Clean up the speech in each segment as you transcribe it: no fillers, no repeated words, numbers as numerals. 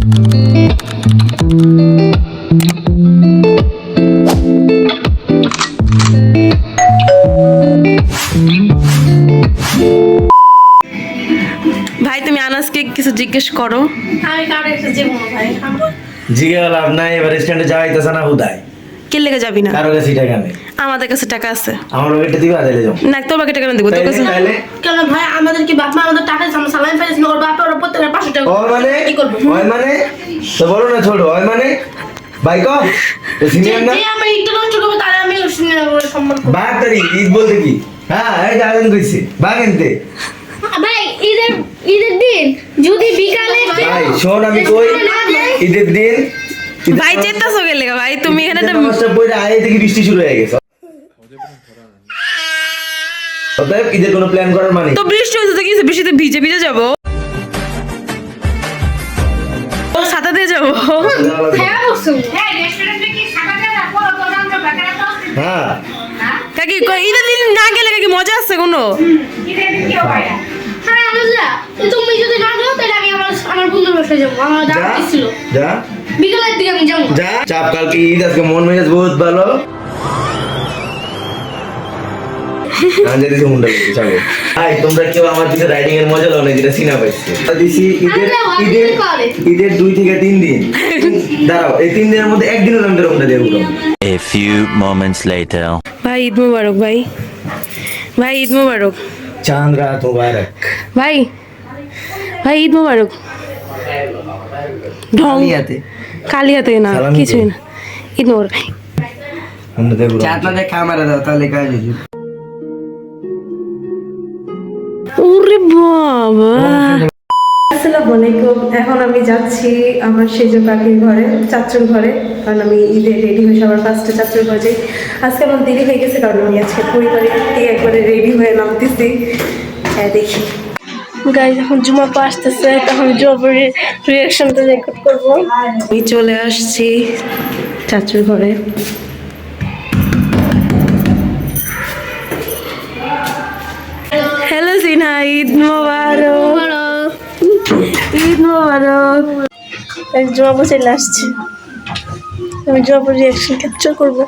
ভাই তুমি আনাসকে কিছু জিজ্ঞেস করো। আমি কারে এসে যাবো ভাই, জিজ্ঞেস লাভ নাই, এবার রেস্টুরেন্টে যাইতেছ না হুদায়, কে লেগে যাবি না? কারো কাছে টাকা নেই, আমাদের কাছে টাকা আছে। আমার পকেটে দিবা তাইলে যাও না তোর বাকি টাকা না দিব তোর কাছে। তাইলে কেন ভাই আমাদের কি বাপ মা আমাদের টাকা দিচ্ছে, সালামি পাইছি না, ওর বাপ ওর প্রত্যেকের 500 টাকা ওই মানে কি করবো? ওই মানে তো বলো না ছোট, ওই মানে ভাই কম সিনিয়র না, যে আমি একটু নষ্ট করবো তাহলে আমি সিনিয়র করে সম্মান করবো। বাঘ তারি ঈদ বলতে কি? হ্যাঁ এই আয়োজন কইছি বাঘ এনতে। ভাই ঈদের দিন যদি বিকালে ভাই শোন আমি কই, ঈদের দিন ভাই চেতাছো কে লেগে ভাই? তুমি এখানে একটা মাস্টার বইটা আগে থেকে বৃষ্টি শুরু হয়ে গেছে, অতএব ঈদের কোনো প্ল্যান করার মানে তো বৃষ্টি হইছে তো কি হইছে? বৃষ্টিতে ভিজে ভিজে যাবো, ও ছাতা দিয়ে যাবো। হ্যাঁ বসু হ্যাঁ রেস্টুরেন্টে কি সাদা দেনা পুরো দোকান তো বাকিরা তো হ্যাঁ কাকি ঈদের দিন না গেলে কি মজা আছে কোনো? ঈদের দিন কি হয়? হ্যাঁ আলজা তুমি যদি না যাও তাহলে আমি আমার বন্ধুর বাসায় যাবো, আমার যা দাওয়াত ছিল যা বিকালের দিকে আমি যাবো। যা চাপ, কালকে ঈদ, আজকে মন মেজাজ বহুত ভালো। আঞ্জা দিছে মুন্ডা লাগছে চাবো। ভাই তোমরা কেউ আমার পিছে রাইডিং এর মজা লও না, যেটা সিনা পাইছে দিছি ঈদের ঈদের ঈদের 2 থেকে 3 দিন। দাঁড়াও এই 3 দিনের মধ্যে একদিনও আমি তোমরা দিয়ে উঠো। A few moments later. ভাই ঈদ মোবারক ভাই, ভাই ঈদ মোবারক চাঁদ রাত মুবারক ভাই, ভাই ঈদ মোবারক। ঢং কালিয়াতে না সালামি কিছুই দে। না, ঈদ মোবারক। অন্য দেব চাঁদ না দেখ ক্যামেরা দাও তাহলে কাজ হয়ে যাবে। ওরে বাবা, আসসালামু আলাইকুম। এখন আমি যাচ্ছি আমার সেজ কাকির ঘরে, চাচুর ঘরে, কারণ আমি ঈদে রেডি হয়ে সবার ফার্স্টে চাচুর ঘরে যাই। আজকে আমার দেরি হয়ে গেছে কারণ আমি আজকে পরিবারের থেকে একবারে রেডি হয়ে নামতেছি। হ্যাঁ দেখি গাইজ, এখন জুমা পা আসতেছে, তখন জুমাপুর রিয়াকশনটা রেকর্ড করবো। আমি চলে আসছি চাচুর ঘরে। হ্যালো সিনহা, ঈদ মোবারক, ঈদ মোবারক। জুমাপু চলে আসছে, আমি জুমাপুর রিয়াকশন ক্যাপচার করবো।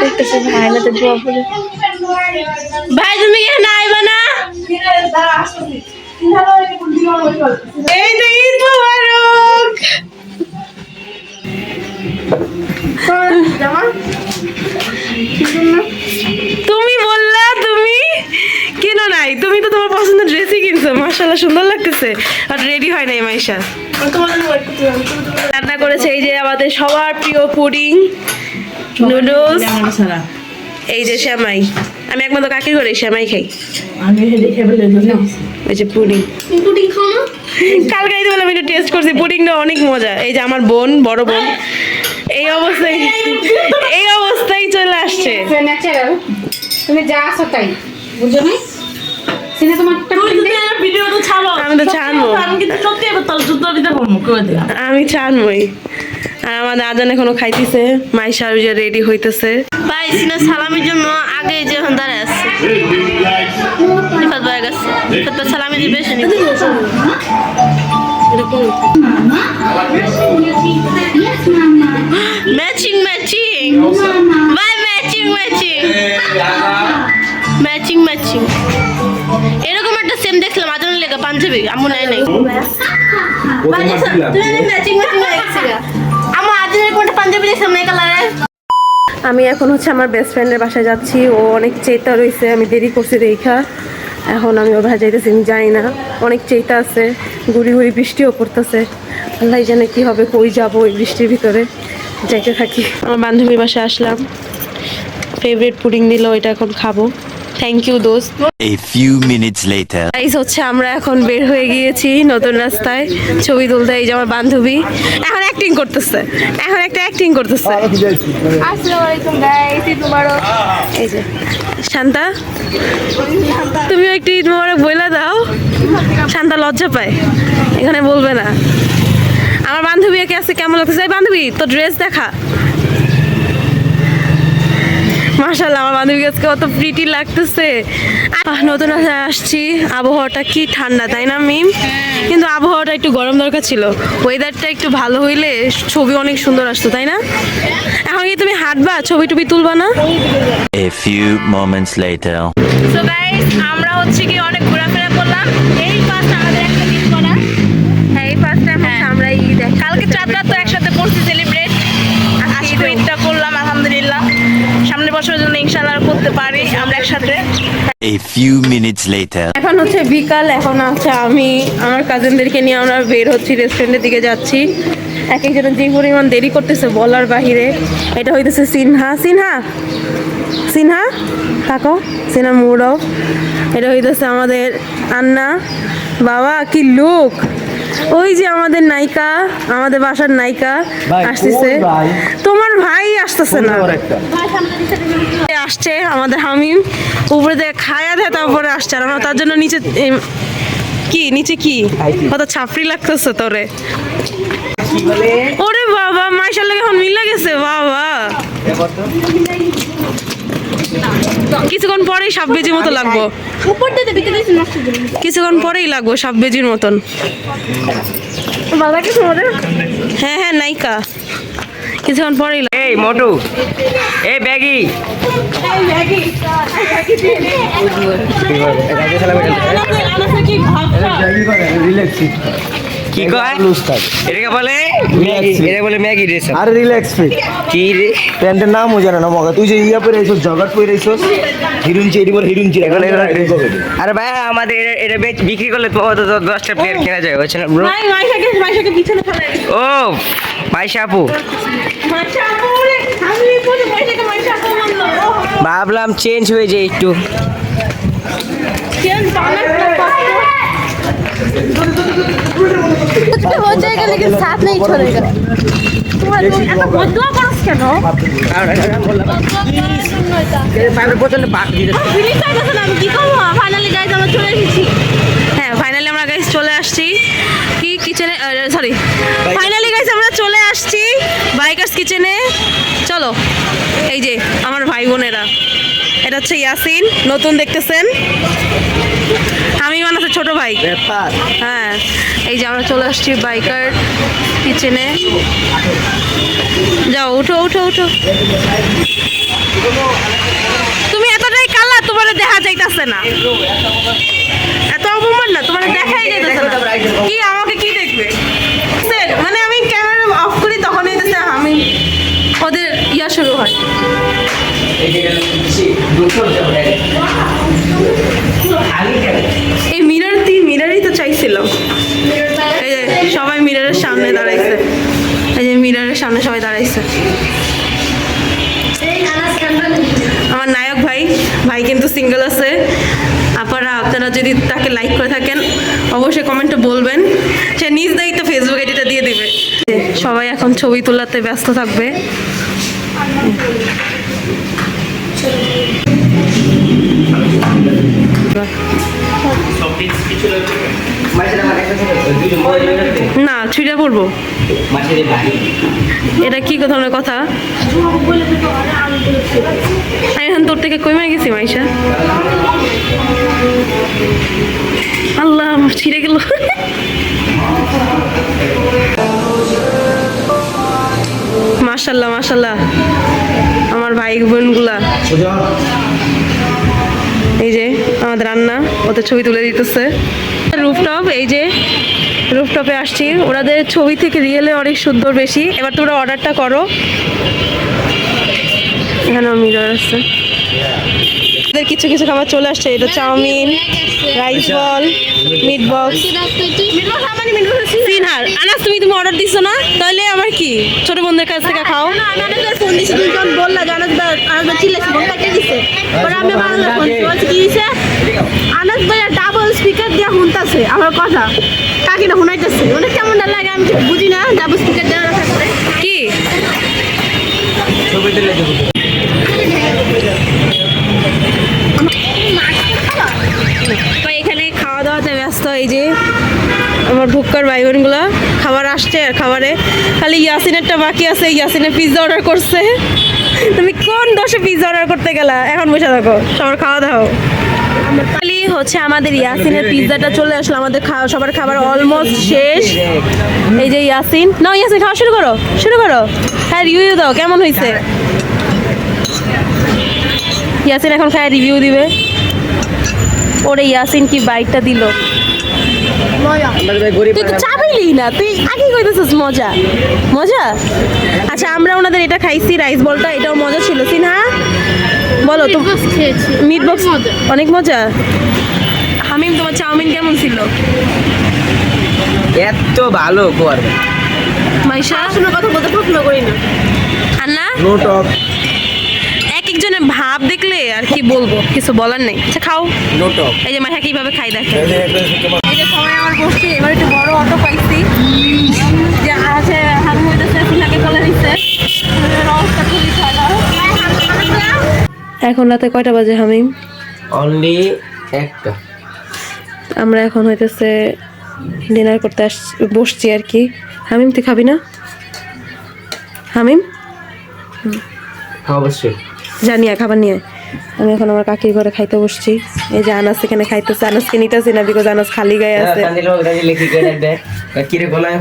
দেখতেছি ভাই না তো জুমাপুরে। ভাই তুমি এখানে আইবা না? এই তো ঈদ মোবারক। তুমি বললা তুমি কেন নাই? তুমি তো তোমার পছন্দের ড্রেসই কিনছো, মাশাআল্লাহ সুন্দর লাগতেছে। আর রেডি হয় নাই মাইশা, রান্না করেছে এই যে আমাদের সবার প্রিয় পুডিং, নুডলস, এই যে সেমাই। আমি একমাত্র কাকির ঘরে সেমাই খাই। এই যে পুডিং, পুডিং খাও না? কালকে এই বলে আমি একটু টেস্ট করছি, পুডিংটা অনেক মজা। এই যে আমার বোন, বড় বোন এই অবস্থায়, এই অবস্থায় চলে আসছে। ন্যাচারাল তুমি যা আসো তাই বুঝো না সিনে তোমার ভিডিও তো ছাড়ো, আমি তো ছাড়বো, আমি কিন্তু সত্যি এবার তোর জুতো দিতে পারবো করে দিলাম। আমি ছাড়বই। আর আমাদের আজান এখনো খাইতেছে, মাইশা রেডি হইতেছে। ভাই সিনে সালামের জন্য আগে যে এখন দাঁড়ায় আসছে, রিফাত ভাই গেছে, রিফাত ভাই সালামি দিবে সে নিবে। ম্যাচিং ম্যাচিং ভাই, ম্যাচিং ম্যাচিং ম্যাচিং ম্যাচিং। এরকম একটা সেম দেখলাম আজানের লেগে পাঞ্জাবি, আম্মু নাই নাই। ম্যাচিং ম্যাচিং আমার আজানের কোনটা পাঞ্জাবি দেখলাম না কালারের। আমি এখন হচ্ছে আমার বেস্ট ফ্রেন্ডের বাসায় যাচ্ছি, ও অনেক চেতা রয়েছে, আমি দেরি করছি দেখা। এখন আমি ওর বাসায় যাইতেছি, আমি যাই না, অনেক চেতা আছে, গুড়ি গুড়ি বৃষ্টিও পড়তেছে। আল্লাহ জানে কি হবে, কই যাবো এই বৃষ্টির ভিতরে, যাইতে থাকি। আমার বান্ধবীর বাসায় আসলাম, ফেভারিট পুডিং দিল, ওইটা এখন খাবো। থ্যাংক ইউ দোস্ত। A few minutes later. Guys হচ্ছে আমরা এখন বের হয়ে গিয়েছি নতুন রাস্তায় ছবি তুলতে। এই যে আমার বান্ধবী এখন অ্যাক্টিং করতেছে, এখন একটা অ্যাক্টিং করতেছে। আসসালামু আলাইকুম গাইস, ঈদ মোবারক। এই যে শান্তা, তুমিও একটু ঈদ মোবারক বইলা দাও। শান্তা লজ্জা পায়, এখানে বলবে না। আমার বান্ধবী একে আছে কেমন লাগতেছে? এই বান্ধবী তো ড্রেস দেখা, মাশাআল্লাহ আমার বান্ধবী আজকে কত প্রিটি লাগতেছে। নতুন আসছি, আবহাওয়াটা কি ঠান্ডা তাই না মিম? কিন্তু আবহাওয়াটা একটু গরম দরকার ছিল, ওয়েদারটা একটু ভালো হইলে ছবি অনেক সুন্দর আসতো তাই না? এখন কি তুমি হাঁটবা, ছবি টবি তুলবা না? A few moments later. So guys আমরা হচ্ছে কি অনেক ঘোরাফেরা করলাম, এই ফার্স্ট আমাদের একটা দিন করা। হ্যাঁ এই ফার্স্ট টাইম আমরা ঈদ, কালকে চাঁদরা তো একসাথে করছি সেলিব্রেট, আজকে ঈদটা করলাম আলহামদুলিল্লাহ। সামনের বছরের জন্য ইনশাআল্লাহ করতে পারি আমরা একসাথে। A few minutes later. এখন হচ্ছে বিকাল, এখন আছে আমি আমার কাজিনদেরকে নিয়ে আমরা বের হচ্ছি, রেস্টুরেন্টের দিকে যাচ্ছি। এক একজনের যে পরিমাণ দেরি করতেছে বলার বাহিরে। এটা হইতেছে সিনহা, সিনহা সিনহা থাকো, সিনহা মুড অফ। এটা হইতেছে আমাদের আন্না, বাবা কি লুক। ওই যে আমাদের নায়িকা, আমাদের বাসার নায়িকা আসতেছে, তোমার ভাই আসতেছে না, আসছে আমাদের হামিম উপরে থেকে খায়া দেয় তারপরে আসছে। আর আমরা তার জন্য নিচে কি নিচে কি কত ছাপড়ি লাগতেছে তোরে। ওরে বাবা মাশাআল্লাহ এখন মিলা গেছে বাবা, কিছুক্ষণ পরেই 7 বেজির মতো লাগবো, কিছুক্ষণ পরেই লাগবো 7 বেজির মতন। হ্যাঁ হ্যাঁ নায়িকা কিছুক্ষণ পরেই। এই মোটু, এই ব্যাগি কি কয় এটাকে বলে ম্যাগি, এটা বলে ম্যাগি রে সব। আরে রিল্যাক্স ফিট কি রে প্যান্টের নামও জানো না মগা, তুই যে ইয়া পরে আইছস, জগাট পরে আইছস, হিরুনচি এটি বলে হিরুনচি এখন এরা আরে ভাই আমাদের এটা বিক্রি করলে তো 10টা প্লেয়ার কেনা যায়, হচ্ছে না ব্রো? মাইশাকে পিছনে ফেলে ও মাইশা আপু, ভাবলাম চেঞ্জ হয়ে যায় একটু। हो जाएगा लेकिन साथ नहीं छोड़ेगा। तुम्हारे ऐसा बदला करस কেন? আমি কি করবো? ফাইনালি গাইস আমরা চলে এসেছি। হ্যাঁ ফাইনালি আমরা গাইস চলে আসছি কি কিচেনে, সরি ফাইনালি গাইস আমরা চলে আসছি বাইকার্স কিচেনে। চলো এই যে আমার ভাই বোনেরা, এটা হচ্ছে ইয়াসিন, নতুন দেখতেছেন, আমি মানাতে ছোট ভাই। হ্যাঁ এই যে আমরা চলে আসছি বাইকার কিচেনে। যাও উঠো উঠো উঠো, তুমি এতটাই কালা তোমার দেখা যাইতাছে না, এত অপমান না তোমার দেখাই যাইতাছে না। কি আমাকে কি দেখবে? মানে আমি ক্যামেরা অফ করি তখনই দেখছে আমি ওদের ইয়া শুরু হয়। এই মিরারই তো চাইছিলাম। এই যে সবাই মিরারের সামনে দাঁড়াইছে, এই যে মিরারের সামনে সবাই দাঁড়াইছে। আমার নায়ক ভাই কিন্তু সিঙ্গেল আছে। আপনারা যদি তাকে লাইক করে থাকেন অবশ্যই কমেন্টে বলবেন, সে নিজ দায়িত্ব ফেসবুক আইডিটা দিয়ে দিবে। সবাই এখন ছবি তোলাতে ব্যস্ত থাকবে। না ছুঁড়ে পড়বো, এটা কি ধরনের কথা? আমি এখন তোর থেকে কমে গেছি মাইশা, আল্লাহ ছিঁড়ে গেল। মাশাল্লাহ মাশাল্লাহ আমার ভাই বোনগুলা, এই যে আমাদের রান্না ওদের ছবি তুলে দিতেছে। রুফটপ, এই যে রুফটপে আসছি, ওনাদের ছবি থেকে রিয়েলে অনেক সুন্দর বেশি। এবার তোমরা অর্ডারটা করো, এখানে মিরর আছে, ওদের কিছু কিছু খাবার চলে আসছে। এটা চাউমিন, রাইস বল, মিট বক্স। সিনহার আনাস তুমি অর্ডার দিছো না, তাহলে আমার কি ছোট বোনদের কাছ থেকে খাও। ফোন দিছি, দুজন বললা জানাস আনাস চিল্লাইছে, ফোন কাটে দিছে। পরে আমি বাংলা ফোন বলছি কি দিছে, আনাস ভাইয়া ডাবল স্পিকার দিয়া শুনতাছে আমার কথা, কাকিনা শুনাইতেছে। মানে কেমন লাগে আমি ঠিক বুঝি না, ডাবল স্পিকার দেওয়া রাখা করে কি এখানে খাওয়া দাওয়াতে ব্যস্ত। এই যে আমার ভুক্কার ভাই বোনগুলা খাবার আসছে, আর খাবারে খালি ইয়াসিনেরটা বাকি আছে, ইয়াসিনের পিৎজা অর্ডার করছে। তুমি কোন দশে পিৎজা অর্ডার করতে গেলা? এখন বসে থাকো, সবার খাওয়া দাও। ফাইনালি হচ্ছে আমাদের ইয়াসিনের পিৎজাটা চলে আসলো। আমাদের সবার খাবার অলমোস্ট শেষ। এই যে ইয়াসিন, নাও ইয়াসিন খাওয়া শুরু করো, শুরু করো। হ্যাঁ, রিভিউ দাও কেমন হয়েছে। ইয়াসিন এখন খায় রিভিউ দিবে। ওরে ইয়াসিন কি বাইটটা দিল। তুই তো চাবাইলি না, তুই আগে কইতেছিস মজা মজা। আচ্ছা আমরা ওনাদের এটা খাইছি রাইস বলটা, এটাও মজা ছিল। সিনহা বলো তো। মিট বক্স অনেক মজা। হামিম তোমার চাউমিন কেমন ছিল? এত ভালো করবে মাইশা শোনো কথা বলতে পছন্দ করি না। আন্না নো টক, এক একজনের ভাব দেখলে আর কি বলবো, কিছু বলার নেই। আচ্ছা খাও। No talk. এই যে মাইশা কিভাবে খাই দেখে। এই যে সবাই আমার বসছে, এবার একটু বড় অটো পাইছি যে আছে হামিম হইতেছে, সিনহাকে বলে দিচ্ছে অবস্থা খুবই খারাপ। এখন রাতে কয়টা বাজে হামিম? অনলি একটা। আমরা এখন হইতেছে ডিনার করতে বসছি আর কি। হামিম তুই খাবি না? হামিম অবশ্যই জানি খাবার নিয়ে। আমি এখন আমার কাকির ঘরে খাইতে বসছি। এই যে আনাস এখানে খাইতেছে, আনাসকে নিতেছি না বিকজ আনাস খালি গায়ে আছে। কিরে গলায়